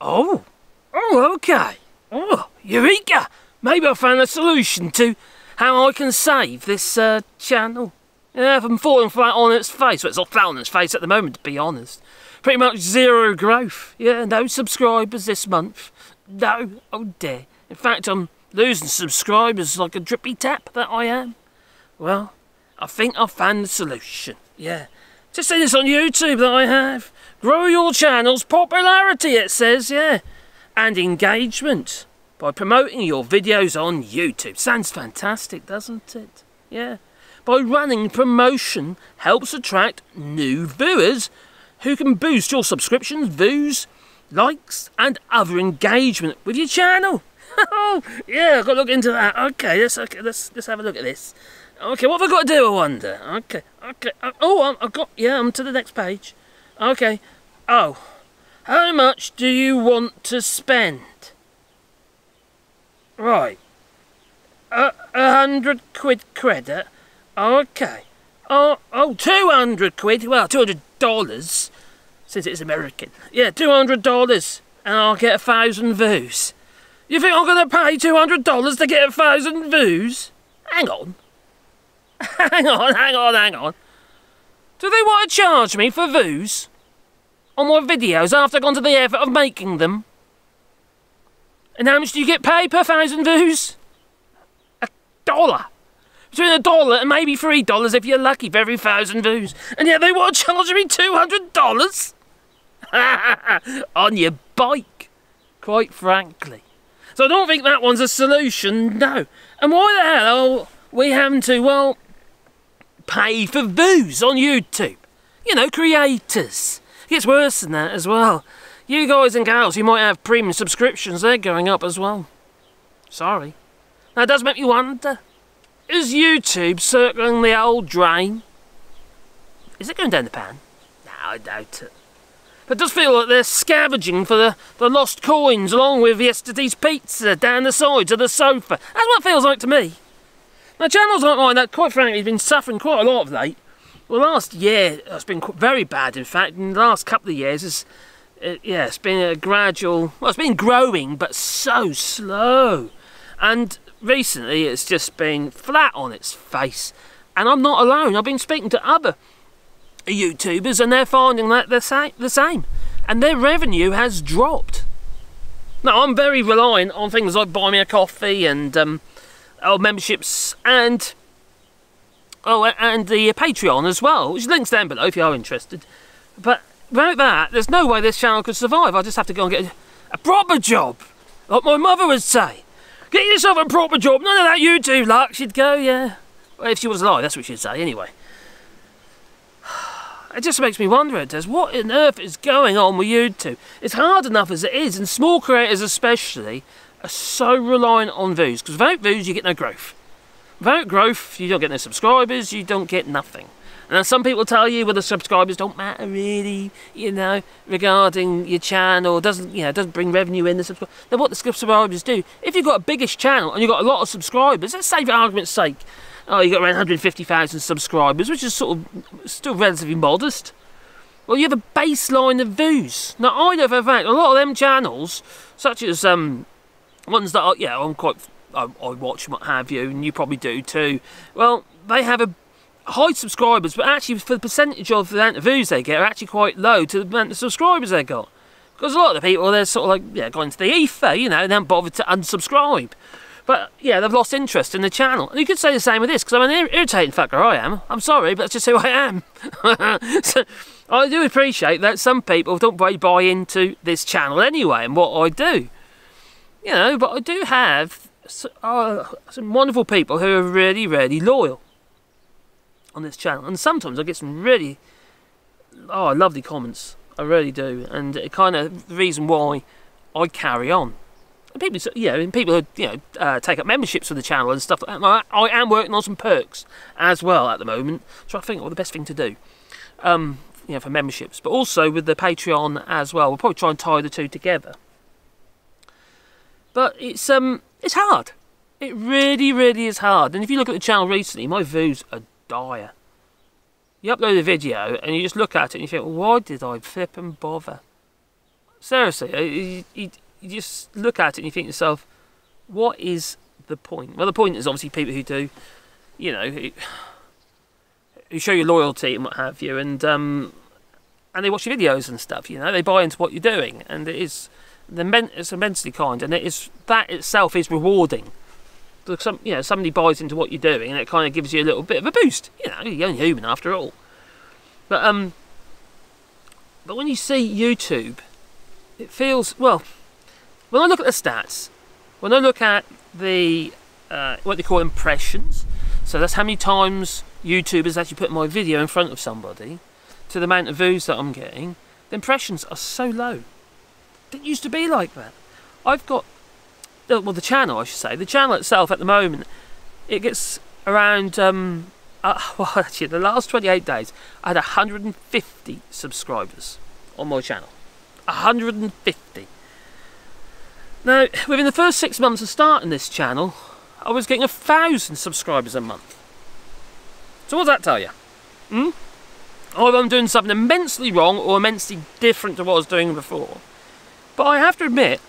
Oh, okay. Oh, eureka! Maybe I found a solution to how I can save this channel. Yeah, if I'm falling flat on its face, well, it's not flat on its face at the moment, to be honest. Pretty much zero growth. Yeah, no subscribers this month. No, oh dear. In fact, I'm losing subscribers like a drippy tap that I am. Well, I think I've found the solution. Yeah. Just see this on YouTube that I have. Grow your channel's popularity, it says, yeah. And engagement by promoting your videos on YouTube. Sounds fantastic, doesn't it? Yeah. By running promotion helps attract new viewers who can boost your subscriptions, views, likes and other engagement with your channel. Oh, yeah, I've got to look into that. Okay, let's have a look at this. Okay, what have I got to do, I wonder? Okay. I'm to the next page. Okay. Oh, how much do you want to spend? Right. 100 quid credit. Okay. Oh, 200 quid. Well, $200, since it's American. Yeah, $200, and I'll get 1,000 views. You think I'm going to pay $200 to get 1,000 views? Hang on. Hang on. Do they want to charge me for views on my videos after I've gone to the effort of making them? And how much do you get paid per 1,000 views? $1. Between $1 and maybe $3 if you're lucky for every 1,000 views. And yet they want to charge me $200? On your bike, quite frankly. So I don't think that one's a solution, no. And why the hell are we having to, well, pay for views on YouTube? You know, creators. It gets worse than that as well. You guys and gals, you might have premium subscriptions, they're going up as well. Sorry. Now it does make me wonder, is YouTube circling the old drain? Is it going down the pan? No, I doubt it. But it does feel like they're scavenging for the lost coins along with yesterday's pizza down the sides of the sofa. That's what it feels like to me. Now channels like mine that quite frankly have been suffering quite a lot of late. Well, last year it's been very bad, in fact. In the last couple of years it's been a gradual, well, it's been growing but so slow. And recently it's just been flat on its face. And I'm not alone. I've been speaking to other YouTubers and they're finding that the same. And their revenue has dropped. Now, I'm very reliant on things like Buy Me a Coffee and memberships and the Patreon as well, which links down below if you are interested. But without that, there's no way this channel could survive. I just have to go and get a proper job, like my mother would say. Get yourself a proper job, none of that YouTube luck. She'd go, yeah. Well, if she was alive, that's what she'd say anyway. It just makes me wonder, it does. What on earth is going on with YouTube? It's hard enough as it is, and small creators especially are so reliant on views. Because without views, you get no growth. Without growth, you don't get no subscribers, you don't get nothing. And then some people tell you, well, the subscribers don't matter really, you know, regarding your channel. Doesn't bring revenue in. Then what the subscribers do, if you've got a biggish channel and you've got a lot of subscribers, let's say for argument's sake, oh, you've got around 150,000 subscribers, which is sort of still relatively modest. Well, you have a baseline of views. Now, I know for a fact, a lot of them channels, such as ones that I watch and what have you, and you probably do too, well, they have a high subscribers, but actually for the percentage of the amount of views they get are actually quite low to the amount of subscribers they got. Because a lot of the people, they're sort of like, yeah, gone into the ether, you know, and haven't bothered to unsubscribe. But, yeah, they've lost interest in the channel. And you could say the same with this, because I'm an irritating fucker, I am. I'm sorry, but that's just who I am. So, I do appreciate that some people don't really buy into this channel anyway, and what I do. You know, but I do have some wonderful people who are really, really loyal on this channel. And sometimes I get some really, lovely comments. I really do. And it kind of the reason why I carry on. And people, who take up memberships for the channel and stuff like that. I am working on some perks as well at the moment. So I think the best thing to do, for memberships, but also with the Patreon as well. We'll probably try and tie the two together. But it's hard. It really, really is hard. And if you look at the channel recently, my views are dire. You upload a video and you just look at it and you think, well, why did I flip and bother? Seriously, you just look at it and you think to yourself, what is the point? Well, the point is obviously people who do, you know, who show you loyalty and what have you, and they watch your videos and stuff. You know, they buy into what you're doing, and it's immensely kind, and that itself is rewarding. Because somebody buys into what you're doing, and it kind of gives you a little bit of a boost. You know, you're only human after all. But when you see YouTube, it feels, well, when I look at the stats, when I look at the what they call impressions, so that's how many times YouTubers actually put my video in front of somebody, to the amount of views that I'm getting, the impressions are so low. It didn't used to be like that. I've got, well, the channel, I should say, the channel itself at the moment, it gets around, well, actually, the last 28 days, I had 150 subscribers on my channel. 150. Now, within the first 6 months of starting this channel, I was getting 1,000 subscribers a month. So what does that tell you? Either I'm doing something immensely wrong or immensely different to what I was doing before. But I have to admit,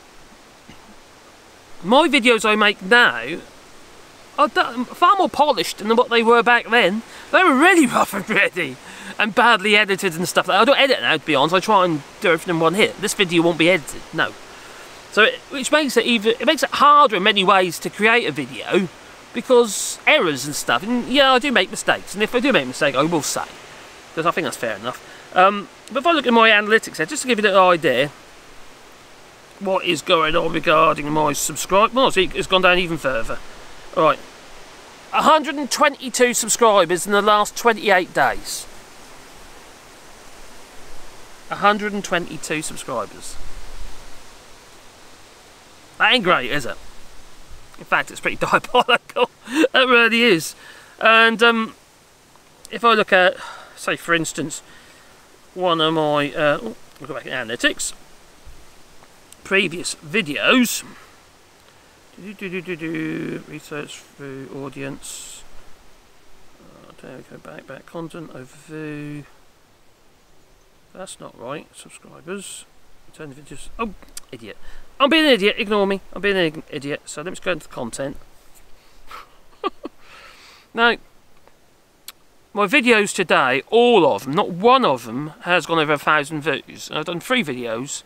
my videos I make now are far more polished than what they were back then. They were really rough and ready and badly edited and stuff. I don't edit now, to be honest. I try and do everything in one hit. This video won't be edited, no. So which makes it harder in many ways to create a video, because errors and stuff. And yeah, I do make mistakes, and if I do make a mistake, I will say, because I think that's fair enough. But if I look at my analytics here, just to give you a little idea what is going on regarding my subscribe. Well, see, it's gone down even further. All right, 122 subscribers in the last 28 days. 122 subscribers. That ain't great, is it? In fact, it's pretty diabolical. It really is. And if I look at, say, for instance, one of my, we'll go back to analytics, previous videos, research through audience, there we go, back, content, overview, that's not right, subscribers, return videos, oh, idiot. I'm being an idiot, ignore me, I'm being an idiot, so let me just go into the content. Now, my videos today, all of them, not one of them, has gone over 1,000 views. I've done 3 videos.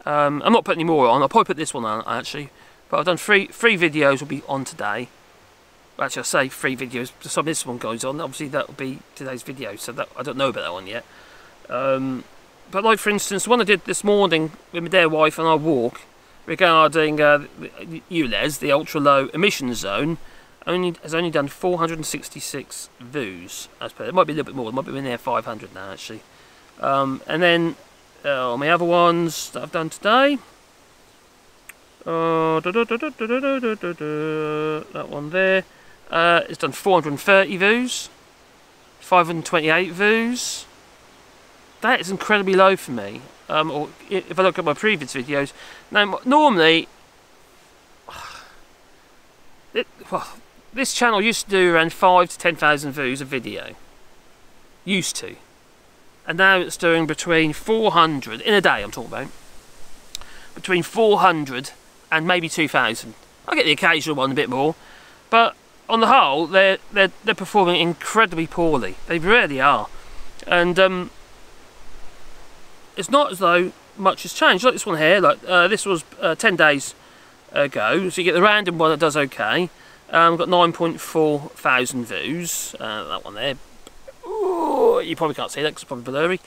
I'm not putting any more on, I'll probably put this one on actually, but I've done three videos will be on today. Actually, I say 3 videos, so this one goes on, obviously that will be today's video, so that, I don't know about that one yet. But like for instance, the one I did this morning with my dear wife on our walk, regarding ULEZ, the ultra low emission zone, has only done 466 views. As per, it might be a little bit more, it might be in there 500 now actually. And then my other ones that I've done today, that one there, it's done 430 views, 528 views. That is incredibly low for me. Or if I look at my previous videos, now normally, this channel used to do around 5,000 to 10,000 views a video. Used to. And now it's doing between 400, in a day I'm talking about, between 400 and maybe 2,000. I get the occasional one a bit more, but on the whole, they're performing incredibly poorly. They really are. And it's not as though much has changed. Like this one here, like this was 10 days ago, so you get the random one that does okay. Got 9.4 thousand views. That one there. Ooh, you probably can't see that because it's probably blurry.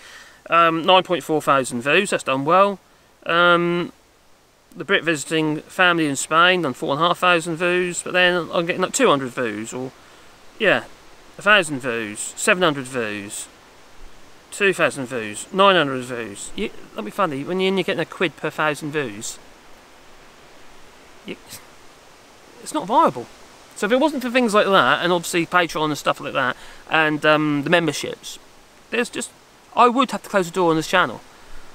9.4 thousand views. That's done well. The Brit visiting family in Spain done 4,500 views, but then I'm getting like 200 views, or yeah, 1,000 views, 700 views. 2,000 views, 900 views. That'd be funny when you're getting £1 per 1,000 views. It's not viable. So if it wasn't for things like that, and obviously Patreon and stuff like that, and the memberships, I would have to close the door on this channel.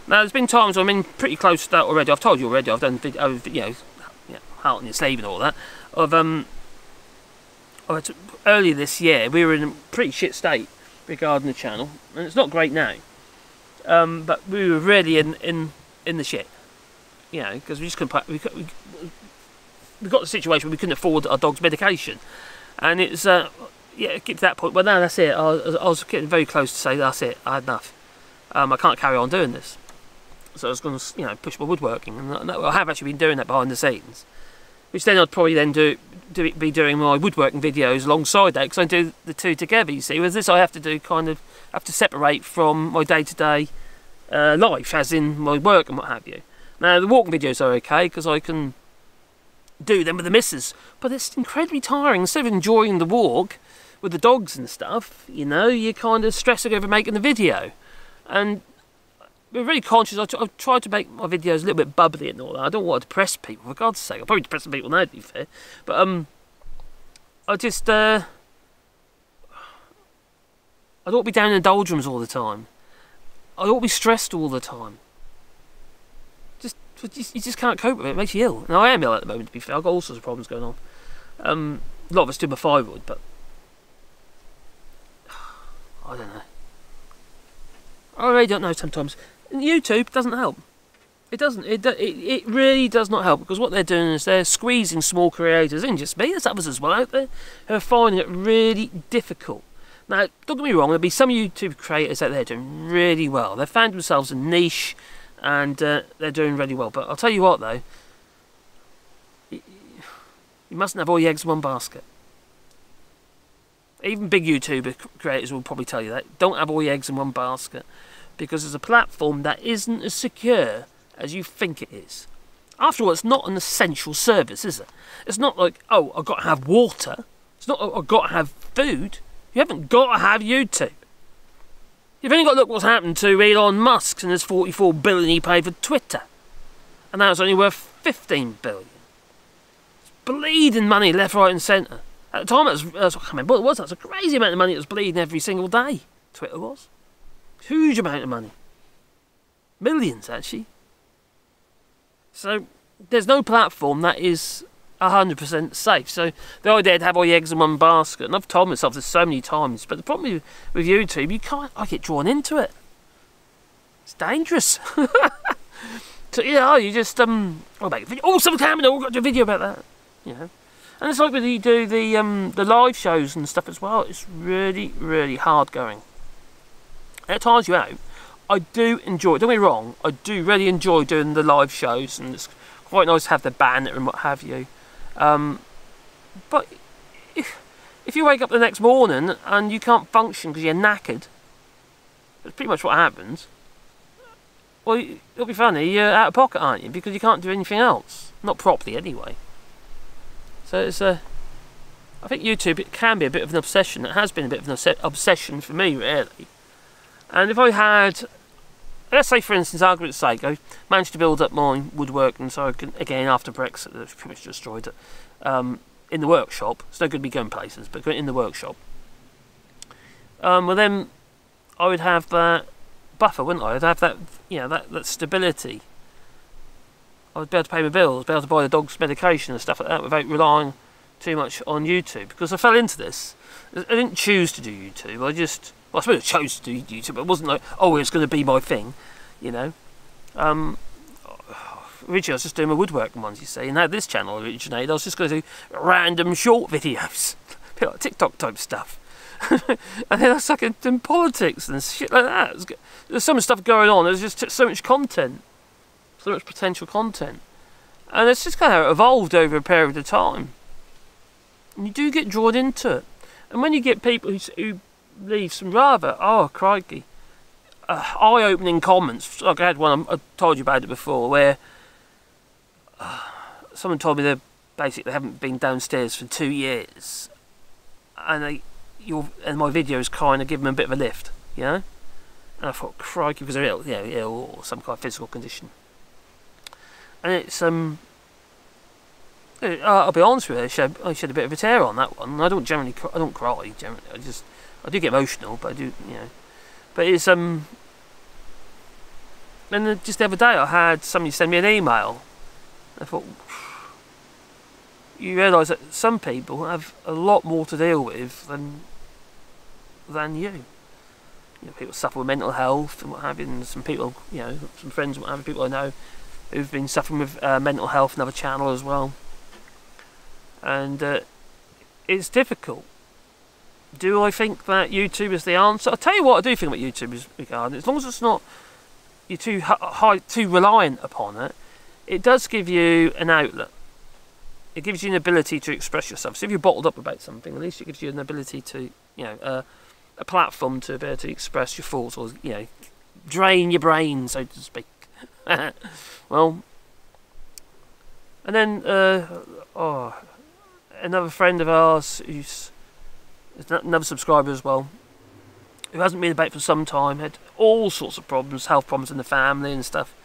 Now there's been times I'm in pretty close to that already. I've told you already. I've done videos, heart on your sleeve and all that. Earlier this year we were in a pretty shit state regarding the channel, and it's not great now, but we were really in the shit. you know, because we just couldn't. We got the situation where we couldn't afford our dog's medication, and it's yeah, get to that point. Well, no, that's it. I was getting very close to say that's it. I had enough. I can't carry on doing this. So I was going to, you know, push my woodworking, and I have actually been doing that behind the scenes. Which then I'd probably then be doing my woodworking videos alongside that, because I do the two together. You see, with this I have to do have to separate from my day-to-day life, as in my work and what have you. Now the walking videos are okay because I can do them with the missus, but it's incredibly tiring. Instead of enjoying the walk with the dogs and stuff, you know, you're kind of stressing over making the video. And we're really conscious. I've tried to make my videos a little bit bubbly and all that. I don't want to depress people, for God's sake. I'm probably depressing people now, to be fair. But I just I don't want to be down in the doldrums all the time. I don't want to be stressed all the time. You just can't cope with it. It makes you ill. And I am ill at the moment, to be fair. I've got all sorts of problems going on. A lot of it's due to my thyroid, but I don't know. I really don't know sometimes. And YouTube doesn't help. It doesn't. It really does not help, because what they're doing is they're squeezing small creators, and just me, there's others as well out there, who are finding it really difficult. Now, don't get me wrong, there'll be some YouTube creators out there doing really well. They've found themselves a niche, and they're doing really well. But I'll tell you what, though, you mustn't have all your eggs in one basket. Even big YouTuber creators will probably tell you that. Don't have all your eggs in one basket, because it's a platform that isn't as secure as you think it is. After all, it's not an essential service, is it? It's not like, oh, I've got to have water. It's not like I've got to have food. You haven't got to have YouTube. You've only got to look what's happened to Elon Musk and his $44 billion he paid for Twitter. And now it's only worth $15 billion. It's bleeding money left, right and centre. At the time, I can't remember what it was. That's a crazy amount of money that was bleeding every single day. Twitter was. Huge amount of money. Millions, actually. So, there's no platform that is 100% safe. So, the idea to have all your eggs in one basket, and I've told myself this so many times, but the problem with YouTube, I get drawn into it. It's dangerous. So, yeah, you just, someone's coming, I've got to do a video about that. You know. And it's like when you do the live shows and stuff as well. It's really, really hard going. At times you're out, I do enjoy it. Don't get me wrong, I do really enjoy doing the live shows, and it's quite nice to have the banner and what have you. But if you wake up the next morning and you can't function because you're knackered, that's pretty much what happens. Well, it'll be funny, you're out of pocket, aren't you? Because you can't do anything else. Not properly, anyway. So it's I think YouTube, it can be a bit of an obsession. It has been a bit of an obsession for me, really. And if I had, let's say for instance, argument's sake, I managed to build up my woodworking, so I can, again, after Brexit, they've pretty much destroyed it, in the workshop. It's no good me going places, but in the workshop. Well then, I would have that buffer, wouldn't I? I'd have that, you know, that stability. I would be able to pay my bills, be able to buy the dog's medication and stuff like that without relying too much on YouTube. Because I fell into this. I didn't choose to do YouTube. Well, I suppose I chose to do YouTube, but it wasn't like, oh, it's going to be my thing, you know. Originally, I was just doing my woodworking ones, you see, and how this channel originated, I was just going to do random short videos, a bit like TikTok type stuff. And then I stuck in politics and shit like that. There's so much stuff going on, there's just so much content. So much potential content, and it's just kind of evolved over a period of time, and you do get drawn into it. And when you get people who leave some rather, oh crikey, eye-opening comments, like I had one, I told you about it before, where someone told me they haven't been downstairs for 2 years, and my videos kind of give them a bit of a lift, you know. And I thought, crikey, because they're ill, ill or some kind of physical condition. And it's I'll be honest with you, I shed a bit of a tear on that one. I don't cry generally. I do get emotional, but I do, you know. But it's and then just the other day I had somebody send me an email. I thought, you realise that some people have a lot more to deal with than you. You know, people suffer with mental health and what have you, and some people, you know, some friends and what have you, people I know, who've been suffering with mental health, another channel as well. And it's difficult. Do I think that YouTube is the answer? I'll tell you what I do think about YouTube is regarding, as long as it's not you're too reliant upon it, it does give you an outlet. It gives you an ability to express yourself. So if you're bottled up about something, at least it gives you an ability to, you know, a platform to be able to express your thoughts, or, you know, drain your brain, so to speak. Well, and then another friend of ours who's another subscriber as well, who hasn't been about for some time, had all sorts of problems, health problems in the family and stuff,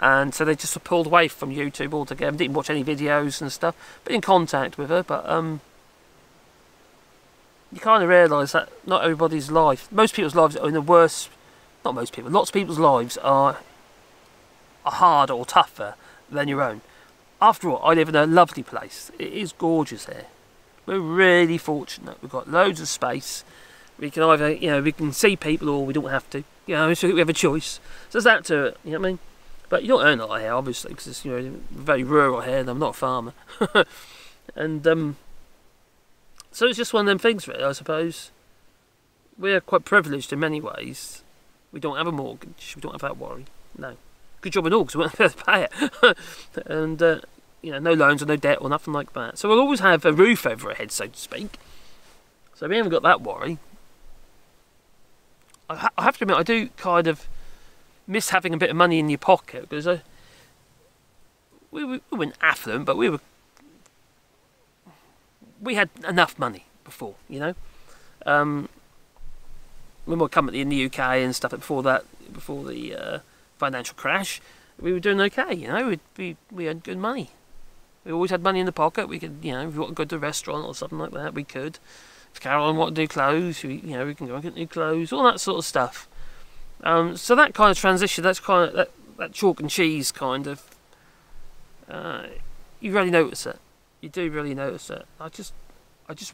and so they just pulled away from YouTube altogether, didn't watch any videos and stuff, been in contact with her, but you kind of realise that not everybody's life, most people's lives are in the worst, not most people, lots of people's lives are harder or tougher than your own. After all, I live in a lovely place. It is gorgeous here. We're really fortunate. We've got loads of space. We can either, you know, we can see people, or we don't have to. You know, so we have a choice. So there's that to it. You know what I mean? But you don't earn a lot here, obviously, because it's, you know, very rural here, and I'm not a farmer. And so it's just one of them things, really. I suppose we're quite privileged in many ways. We don't have a mortgage. We don't have that worry. No. Good job and all, because we won't be able to pay it. And you know, no loans or no debt or nothing like that. So we'll always have a roof over our head, so to speak. So we haven't got that worry. I have to admit, I do kind of miss having a bit of money in your pocket, because we weren't affluent, but we had enough money before, you know. When we were company in the UK and stuff, before the financial crash, we were doing okay, you know. We had good money. We always had money in the pocket. We could, you know, if we want to go to a restaurant or something like that, we could. If Caroline wanted to do clothes, we can go and get new clothes, all that sort of stuff. So that kind of transition, that's kind of that chalk and cheese kind of. You really notice it. You do really notice it. I just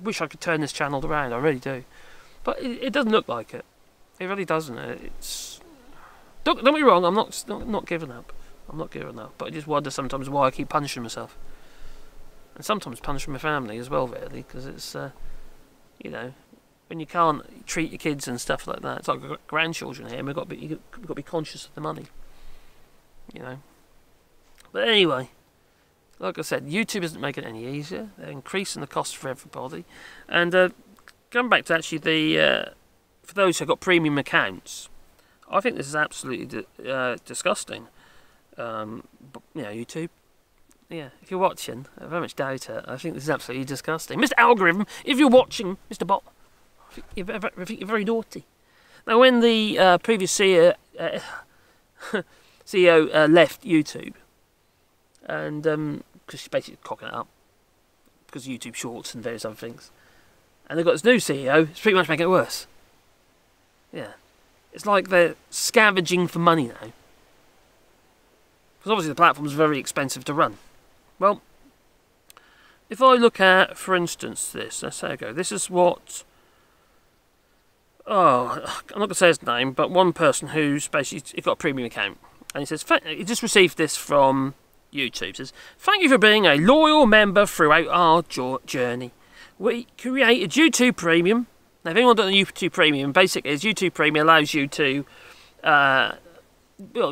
wish I could turn this channel around. I really do, but it doesn't look like it. It really doesn't. It's. Don't get me wrong. I'm not giving up. I'm not giving up. But I just wonder sometimes why I keep punishing myself. And sometimes punishing my family as well, really, because it's, you know, when you can't treat your kids and stuff like that. It's like we've got grandchildren here, and we've got to be conscious of the money, you know. But anyway, like I said, YouTube isn't making it any easier. They're increasing the cost for everybody. And going back to actually for those who've got premium accounts, I think this is absolutely disgusting. But, you know, YouTube. Yeah, if you're watching, I very much doubt it. I think this is absolutely disgusting. Mr. Algorithm, if you're watching, Mr. Bot, I think you're very naughty. Now, when the previous CEO left YouTube, and because she's basically cocking it up, because of YouTube Shorts and various other things, and they've got this new CEO, it's pretty much making it worse. Yeah. It's like they're scavenging for money now. Because obviously the platform's very expensive to run. Well, if I look at, for instance, this, let's say I go, this is what, I'm not going to say his name, but one person who's basically got a premium account, and he says, he just received this from YouTube, says, "Thank you for being a loyal member throughout our journey. We created YouTube Premium." Now, if anyone doesn't know YouTube Premium, basically, YouTube Premium allows you to, well,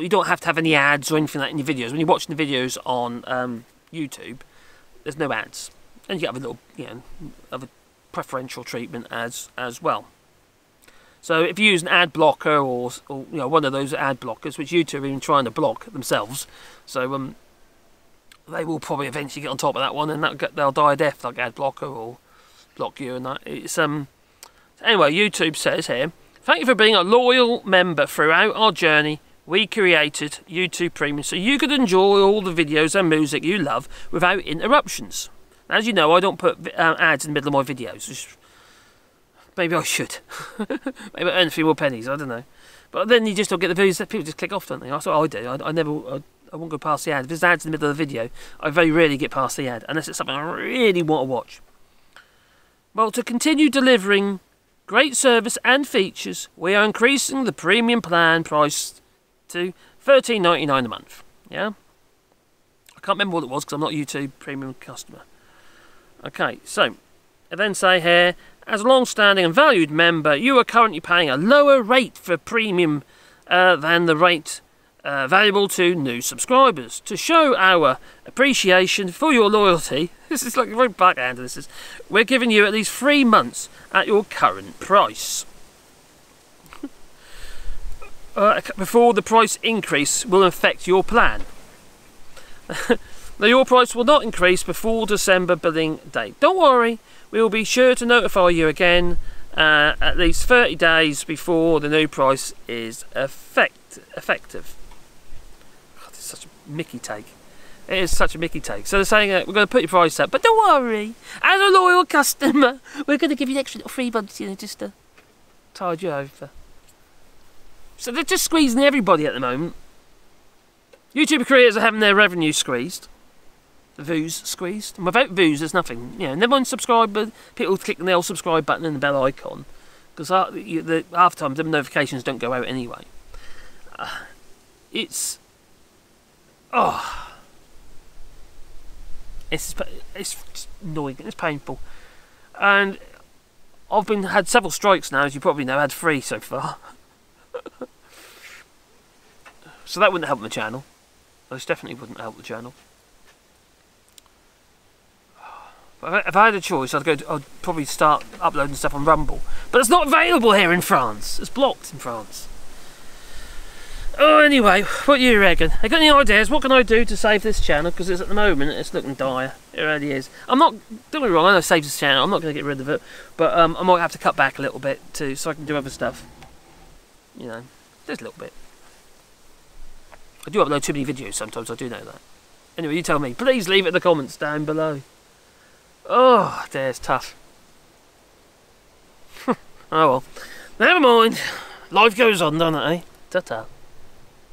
you don't have to have any ads or anything like that in your videos. When you're watching the videos on YouTube, there's no ads, and you have a little, you know, of a preferential treatment as well. So if you use an ad blocker or you know, one of those ad blockers, which YouTube have been trying to block themselves, so they will probably eventually get on top of that one, and they'll die a death, like ad blocker or block you and that. It's Anyway, YouTube says here, "Thank you for being a loyal member throughout our journey. We created YouTube Premium so you could enjoy all the videos and music you love without interruptions. As you know, I don't put ads in the middle of my videos. Maybe I should. Maybe I earn a few more pennies, I don't know. But then you just don't get the views. People just click off, don't they? That's what I do. I won't go past the ad. If there's ads in the middle of the video, I very rarely get past the ad, unless it's something I really want to watch. Well, to continue delivering great service and features, we are increasing the premium plan price to $13.99 a month. Yeah? can't remember what it was because I'm not a YouTube Premium customer. Okay, so I then say here, as a long-standing and valued member, you are currently paying a lower rate for Premium than the rate valuable to new subscribers. To show our appreciation for your loyalty, this is like very backhanded. This is, we're giving you at least 3 months at your current price. Before the price increase will affect your plan. Now, your price will not increase before December billing date. Don't worry, we will be sure to notify you again at least 30 days before the new price is effective. God, this is such a Mickey take. It is such a Mickey take. So they're saying we're going to put your price up, but don't worry, as a loyal customer, we're going to give you an extra 3 months, you know, just to tide you over. So they're just squeezing everybody at the moment. YouTube creators are having their revenue squeezed. The views squeezed. And without views, there's nothing. You know, never mind subscribe, people click the little subscribe button and the bell icon. Because half the time, the notifications don't go out anyway. It's annoying. It's painful. And I've had several strikes now, as you probably know. I had 3 so far. So that wouldn't help the channel. Those definitely wouldn't help the channel. If I had a choice, I'd probably start uploading stuff on Rumble. But it's not available here in France. It's blocked in France. Oh, anyway, what do you reckon? Have you got any ideas? What can I do to save this channel? Because at the moment, it's looking dire. It really is. I'm not, don't get me wrong, I know it saves this channel. I'm not going to get rid of it. But I might have to cut back a little bit too, so I can do other stuff. You know, just a little bit. I do upload too many videos sometimes, I do know that. Anyway, you tell me. Please leave it in the comments down below. Oh, dear, it's tough. Oh well. Never mind. Life goes on, doesn't it, eh? Ta-ta.